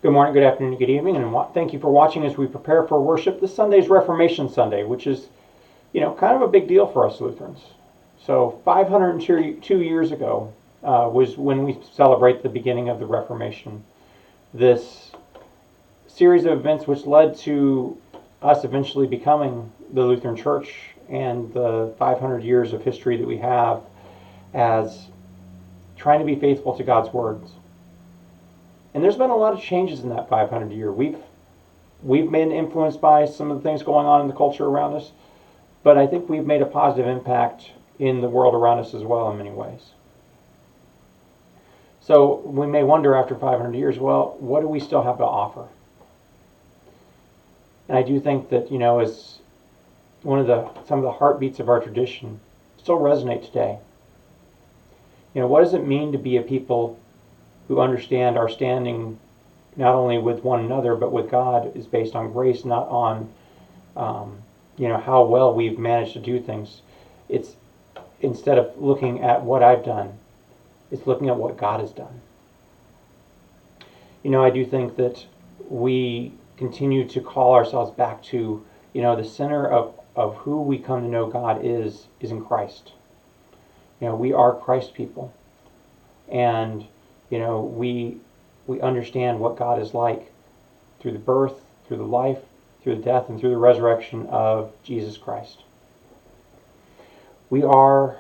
Good morning, good afternoon, good evening, and thank you for watching as we prepare for worship. This Sunday is Reformation Sunday, which is, kind of a big deal for us Lutherans. So 502 years ago was when we celebrate the beginning of the Reformation. This series of events which led to us eventually becoming the Lutheran Church and the 500 years of history that we have as trying to be faithful to God's words. And there's been a lot of changes in that 500 year. We've been influenced by some of the things going on in the culture around us, but I think we've made a positive impact in the world around us as well in many ways. So we may wonder after 500 years, well, what do we still have to offer? And I do think that, as some of the heartbeats of our tradition still resonate today. What does it mean to be a people who understand our standing not only with one another but with God is based on grace, not on how well we've managed to do things. It's instead of looking at what I've done, it's looking at what God has done. I do think that we continue to call ourselves back to the center of who we come to know God is in Christ. We are Christ people, and we understand what God is like through the birth, through the life, through the death, and through the resurrection of Jesus Christ. We are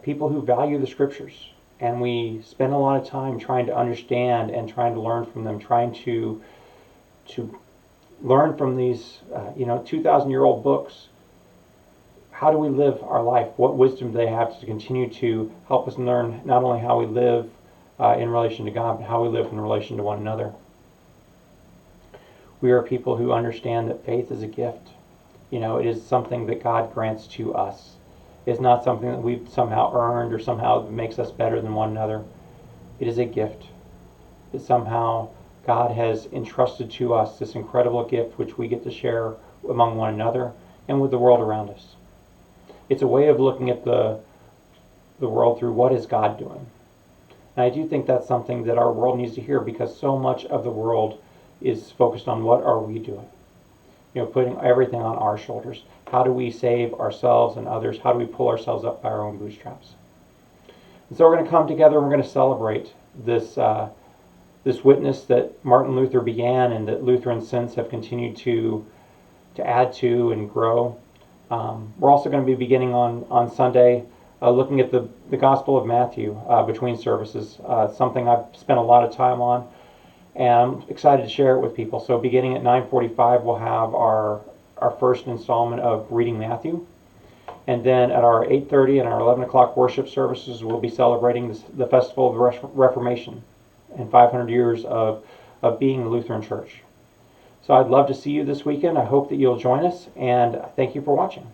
people who value the Scriptures, and we spend a lot of time trying to understand and trying to learn from them, trying to learn from these 2,000-year-old books. How do we live our life? What wisdom do they have to continue to help us learn not only how we live in relation to God, but how we live in relation to one another? We are people who understand that faith is a gift. It is something that God grants to us. It's not something that we've somehow earned or somehow makes us better than one another. It is a gift. That somehow God has entrusted to us this incredible gift which we get to share among one another and with the world around us. It's a way of looking at the world through what is God doing. And I do think that's something that our world needs to hear, because so much of the world is focused on what are we doing. Putting everything on our shoulders. How do we save ourselves and others? How do we pull ourselves up by our own bootstraps? And so we're going to come together and we're going to celebrate this witness that Martin Luther began and that Lutherans since have continued to add to and grow. We're also going to be beginning on Sunday looking at the Gospel of Matthew between services, something I've spent a lot of time on, and I'm excited to share it with people. So beginning at 9:45, we'll have our first installment of Reading Matthew, and then at our 8:30 and our 11 o'clock worship services, we'll be celebrating the Festival of the Reformation and 500 years of being the Lutheran Church. So I'd love to see you this weekend. I hope that you'll join us, and thank you for watching.